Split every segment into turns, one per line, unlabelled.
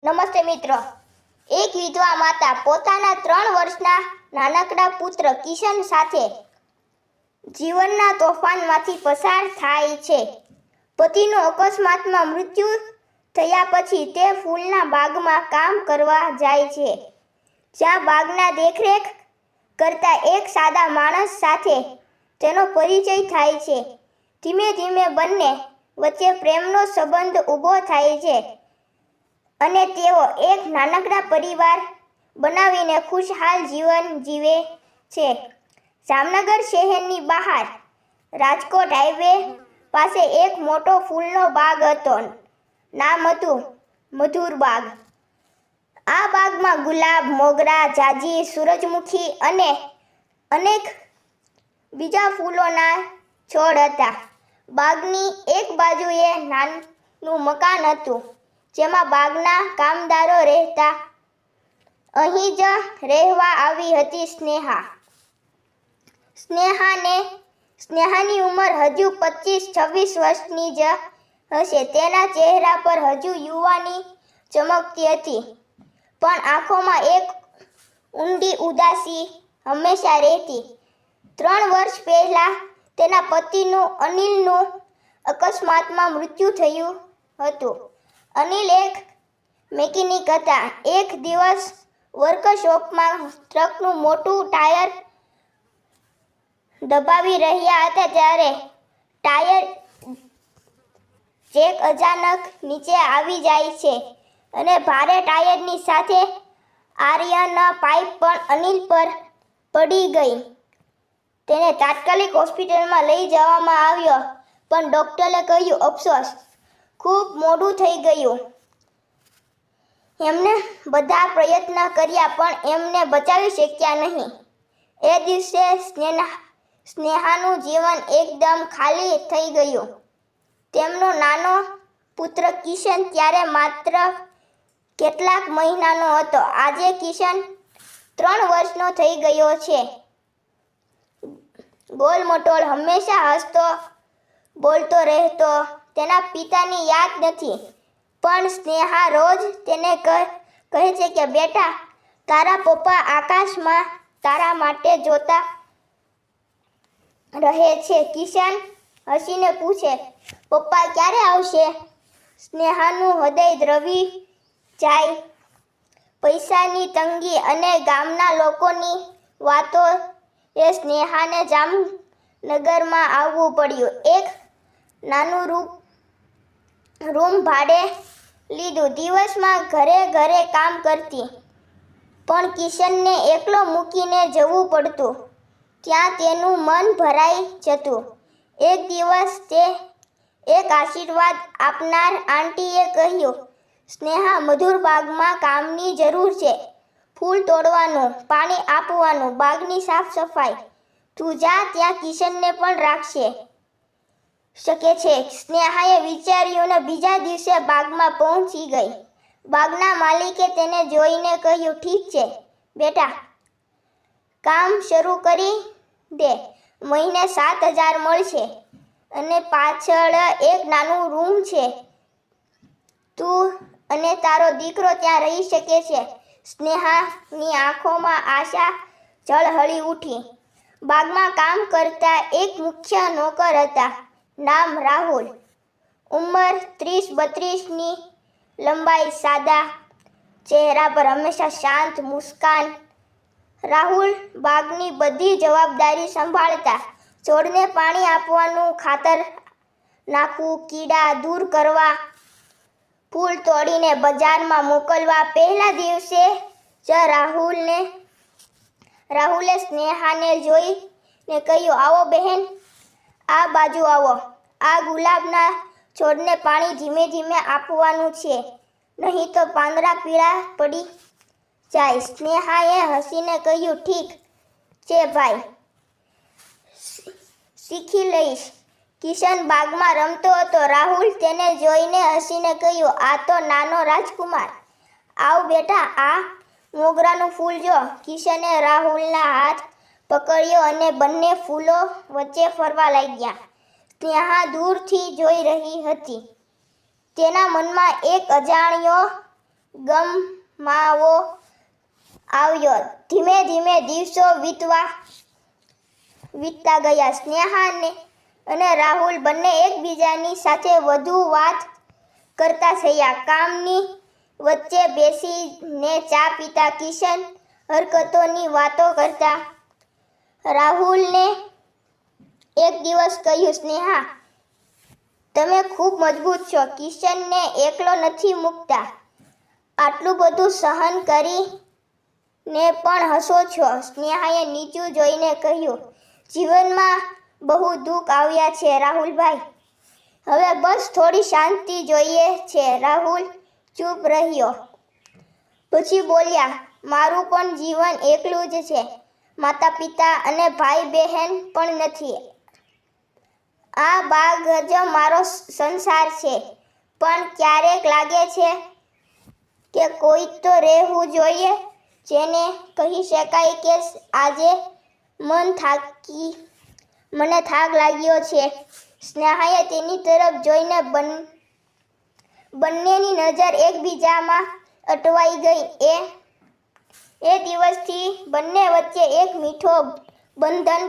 નમસ્તે મિત્રો. એક વિધવા માતા પોતાના 3 વર્ષના નાનકડા પુત્ર કિશન સાથે જીવનના તોફાનમાંથી પસાર થાય છે. પતિનું અકસ્માતમાં મૃત્યુ થયા પછી તે ફૂલના બાગમાં કામ કરવા જાય છે, જ્યાં બાગના દેખરેખ કરતા એક સાદા માણસ સાથે તેનો પરિચય થાય છે. ધીમે ધીમે બંને વચ્ચે પ્રેમનો સંબંધ ઊભો થાય છે અને તેઓ એક નાનકડા પરિવાર બનાવીને ખુશહાલ જીવન જીવે છે. જામનગર શહેરની બહાર રાજકોટ હાઈવે પાસે એક મોટો ફૂલનો બાગ હતો. નામ હતું મધુર બાગ. આ બાગમાં ગુલાબ, મોગરા, જાજી, સૂરજમુખી અને અનેક બીજા ફૂલોના છોડ હતા. બાગની એક બાજુએ નાનું મકાન હતું, જેમાં બાગના કામદારો રહેતા. અહીં જ રહેવા આવી હતી સ્નેહા. સ્નેહાની ઉંમર હજુ 25-26 વર્ષની જ હશે. તેના ચહેરા પર હજુ યુવાની ચમકતી હતી, પણ આંખોમાં એક ઊંડી ઉદાસી હંમેશા રહેતી. 3 વર્ષ પહેલા તેના પતિનું અનિલનું અકસ્માતમાં મૃત્યુ થયું હતું. અનિલ એક મેકેનિક હતા. એક દિવસ વર્કશોપમાં ટ્રકનું મોટું ટાયર દબાવી રહ્યા હતા, ત્યારે ટાયર જેક અચાનક નીચે આવી જાય છે અને ભારે ટાયરની સાથે આયર્ન પાઇપ પણ અનિલ પર પડી ગઈ. તેને તાત્કાલિક હોસ્પિટલમાં લઈ જવામાં આવ્યો, પણ ડોક્ટરે કહ્યું, અફસોસ, ખૂબ મોડું થઈ ગયું. એમને બધા પ્રયત્ન કર્યા, પણ એમને બચાવી શક્યા નહીં. એ દિવસે સ્નેહાનું જીવન એકદમ ખાલી થઈ ગયું. તેમનો નાનો પુત્ર કિશન ત્યારે માત્ર કેટલાક મહિનાનો હતો. આજે કિશન 3 વર્ષનો થઈ ગયો છે. ગોલમટોલ, હંમેશા હસતો બોલતો રહેતો. તેના પિતાની યાદ નથી, પણ સ્નેહા રોજ તેને કહે છે કે બેટા, તારા પપ્પા આકાશમાં તારા માટે જોતા રહે છે. કિશન હસીને પૂછે, પપ્પા ક્યારે આવશે? સ્નેહાનું હૃદય દ્રવી જાય. પૈસાની તંગી અને ગામના લોકોની વાતો એ સ્નેહાને જામનગરમાં આવવું પડ્યું. એક નાનું રૂમ ભાડે લીધું. દિવસમાં ઘરે કામ કરતી, પણ કિશનને એકલો મૂકીને જવું પડતું. ત્યાં તેનું મન ભરાઈ જતું. એક દિવસ તે એક આશીર્વાદ આપનાર આંટીએ કહ્યું, સ્નેહા, મધુર બાગમાં કામની જરૂર છે. ફૂલ તોડવાનું, પાણી આપવાનું, બાગની સાફ સફાઈ. તું જા, ત્યાં કિશનને પણ રાખી શકે છે. સ્નેહાએ વિચાર્યું અને બીજા દિવસે બાગમાં પહોંચી ગઈ. બાગના માલિકે તેને જોઈને કહ્યું, ઠીક છે બેટા, કામ શરૂ કરી દે. મહિને 7,000 મળશે અને પાછળ એક નાનું રૂમ છે. તું અને તારો દીકરો ત્યાં રહી શકે છે. સ્નેહાની આંખોમાં આશા ઝળહળી ઉઠી. બાગમાં કામ કરતા એક મુખ્ય નોકર હતા. નામ રાહુલ. ઉંમર 30-32ની. લંબાઈ, સાદા ચહેરા પર હંમેશા શાંત મુસ્કાન. રાહુલ બાગની બધી જવાબદારી સંભાળતા. છોડને પાણી આપવાનું, ખાતર નાખવું, કીડા દૂર કરવા, ફૂલ તોડીને બજારમાં મોકલવા. પહેલા દિવસે જ રાહુલે સ્નેહાને જોઈને કહ્યું, આવો બહેન, આ બાજુ આવો. આ ગુલાબના છોડને પાણી ધીમે ધીમે આપવાનું છે, નહીં તો પાંદડા પીળા પડી જાય. સ્નેહાએ હસીને કહ્યું, ઠીક છે ભાઈ, શીખી લઈશ. કિશન બાગમાં રમતો હતો. રાહુલ તેને જોઈને હસીને કહ્યું, આ તો નાનો રાજકુમાર. આવ બેટા, આ મોગરાનું ફૂલ જો. કિશને રાહુલના હાથ પકડ્યો અને બંને ફૂલો વચ્ચે ફરવા લાગ્યા. સ્નેહા દૂરથી જોઈ રહી હતી. તેના મનમાં એક અજાણ્યો ગમાવો આવ્યો. ધીમે ધીમે દિવસો વીતતા ગયા. સ્નેહા અને રાહુલ બંને એકબીજાની સાથે વધુ વાત કરતા થયા. કામની વચ્ચે બેસીને ચા પીતા કિશન હરકતોની વાતો કરતા. રાહુલને એક દિવસ કહ્યું, સ્નેહા, તમે ખૂબ મજબૂત છો. કિશનને એકલો નથી મૂકતા. આટલું બધું સહન કરીને પણ હસો છો. સ્નેહાએ નીચું જોઈને કહ્યું, જીવનમાં બહુ દુઃખ આવ્યા છે રાહુલભાઈ. હવે બસ થોડી શાંતિ જોઈએ છે. રાહુલ ચૂપ રહ્યો. પછી બોલ્યા, મારું પણ જીવન એકલું જ છે. માતા પિતા અને ભાઈ બહેન પણ નથી. આ બાગ જ મારો સંસાર છે. પણ ક્યારેક લાગે છે કે કોઈ તો રહેવું જોઈએ જેને કહી શકાય કે આજે મને થાક લાગ્યો છે. સ્નેહાએ તેની તરફ જોઈને બંનેની નજર એકબીજામાં અટવાઈ ગઈ. એ દિવસથી બંને વચ્ચે એક મીઠો બંધન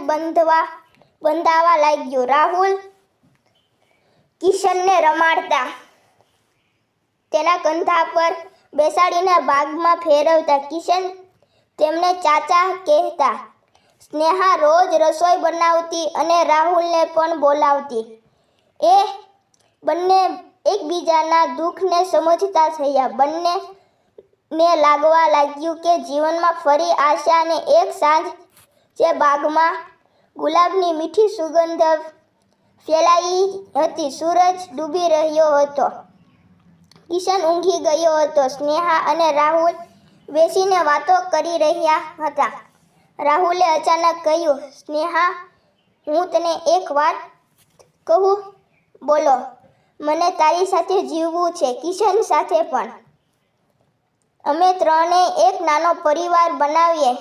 બંધાવા લાગ્યું. રાહુલ કિશનને રમાડતા, તેના કંધા પર બેસાડીને બાગમાં ફેરવતા. કિશન તેમને ચાચા કહેતા. સ્નેહા રોજ રસોઈ બનાવતી અને રાહુલને પણ બોલાવતી. એ બંને એકબીજાના દુઃખને સમજતા થયા. બંનેને લાગવા લાગ્યું કે જીવનમાં ફરી આશા. અને એક સાંજ જે બાગમાં ગુલાબની મીઠી સુગંધ ફેલાઈ હતી. સૂરજ ડૂબી રહ્યો હતો. કિશન ઊંઘી ગયો હતો. સ્નેહા અને રાહુલ બેસીને વાતો કરી રહ્યા હતા. રાહુલે અચાનક કહ્યું, સ્નેહા, હું તને એક વાત કહું? બોલો. મને તારી સાથે જીવવું છે, કિશન સાથે પણ. અમે ત્રણેય એક નાનો પરિવાર બનાવીએ.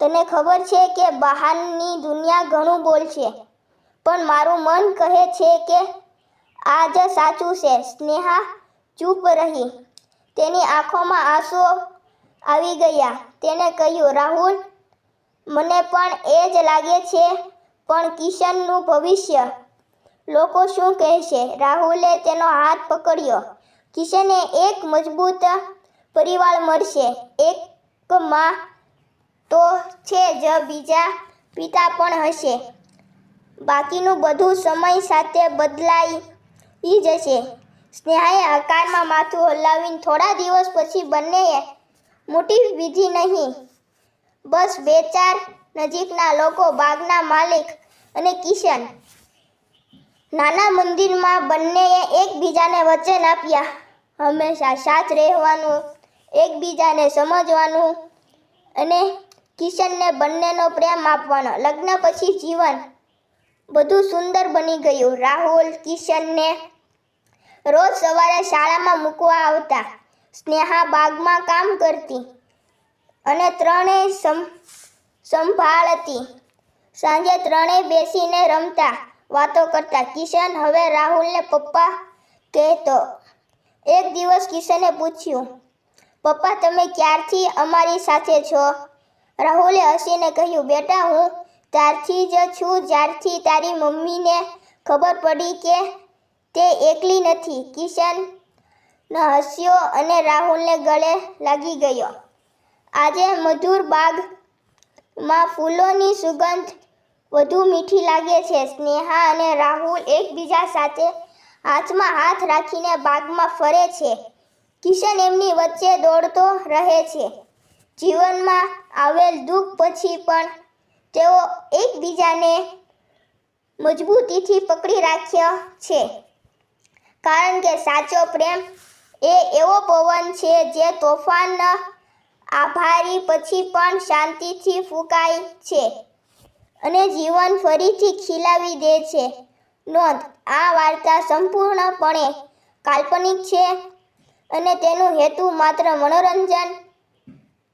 તને ખબર છે કે બહારની દુનિયા ઘણું બોલશે, પણ મારું મન કહે છે કે આ જ સાચું છે. સ્નેહા ચૂપ રહી. તેની આંખોમાં આંસુ આવી ગયા. તેણે કહ્યું, રાહુલ, મને પણ એ જ લાગે છે, પણ કિશનનું ભવિષ્ય, લોકો શું કહેશે? રાહુલે તેનો હાથ પકડ્યો. કિશનને એક મજબૂત પરિવાર મળશે. એક માં તો છે જ, બીજા પિતા પણ હશે. બાકીનું બધું સમય સાથે બદલાઈ જશે. સ્નેહાએ હકારમાં માથું હલાવ્યું. થોડા દિવસ પછી બંનેએ મોટી વિધિ નહીં, બસ 2-4 નજીકના લોકો, બાગના માલિક અને કિશન. નાના મંદિરમાં બંનેએ એકબીજાને વચન આપ્યા, હંમેશા સાથ રહેવાનું, એકબીજાને સમજવાનું અને કિશનને બંનેનો પ્રેમ આપવાનો. લગ્ન પછી જીવન બધું સુંદર બની ગયું. રાહુલ કિશનને રોજ સવારે શાળામાં મૂકવા આવતા. સ્નેહા બાગમાં કામ કરતી અને ત્રણેય સંભાળતી. સાંજે ત્રણેય બેસીને રમતા, વાતો કરતા. કિશન હવે રાહુલને પપ્પા કહેતો. એક દિવસ કિશને પૂછ્યું, પપ્પા, તમે ક્યારથી અમારી સાથે છો? રાહુલે હસીને કહ્યું, બેટા, હું ત્યારથી જ છું જ્યારથી તારી મમ્મીને ખબર પડી કે તે એકલી નથી. કિશન હસ્યો અને રાહુલને ગળે લાગી ગયો. આજે મધુર બાગમાં ફૂલોની સુગંધ વધુ મીઠી લાગે છે. સ્નેહા અને રાહુલ એકબીજા સાથે હાથમાં હાથ રાખીને બાગમાં ફરે છે. કિશન એમની વચ્ચે દોડતો રહે છે. જીવનમાં આવેલ દુઃખ પછી પણ તેઓ એકબીજાને મજબૂતીથી પકડી રાખ્યા છે. કારણ કે સાચો પ્રેમ એ એવો પવન છે જે તોફાન આભારી પછી પણ શાંતિથી ફૂંકાય છે અને જીવન ફરીથી ખીલાવી દે છે. નોંધ: આ વાર્તા સંપૂર્ણપણે કાલ્પનિક છે અને તેનો હેતુ માત્ર મનોરંજન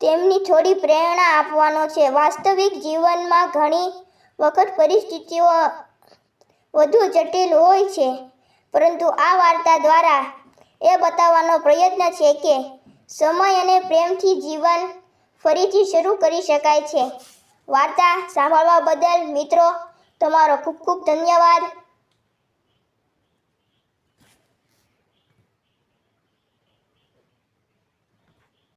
તેમની થોડી પ્રેરણા આપવાનો છે. વાસ્તવિક જીવનમાં ઘણી વખત પરિસ્થિતિઓ વધુ જટિલ હોય છે, પરંતુ આ વાર્તા દ્વારા એ બતાવવાનો પ્રયત્ન છે કે સમય અને પ્રેમથી જીવન ફરીથી શરૂ કરી શકાય છે. વાર્તા સાંભળવા બદલ મિત્રો તમારો ખૂબ ખૂબ ધન્યવાદ.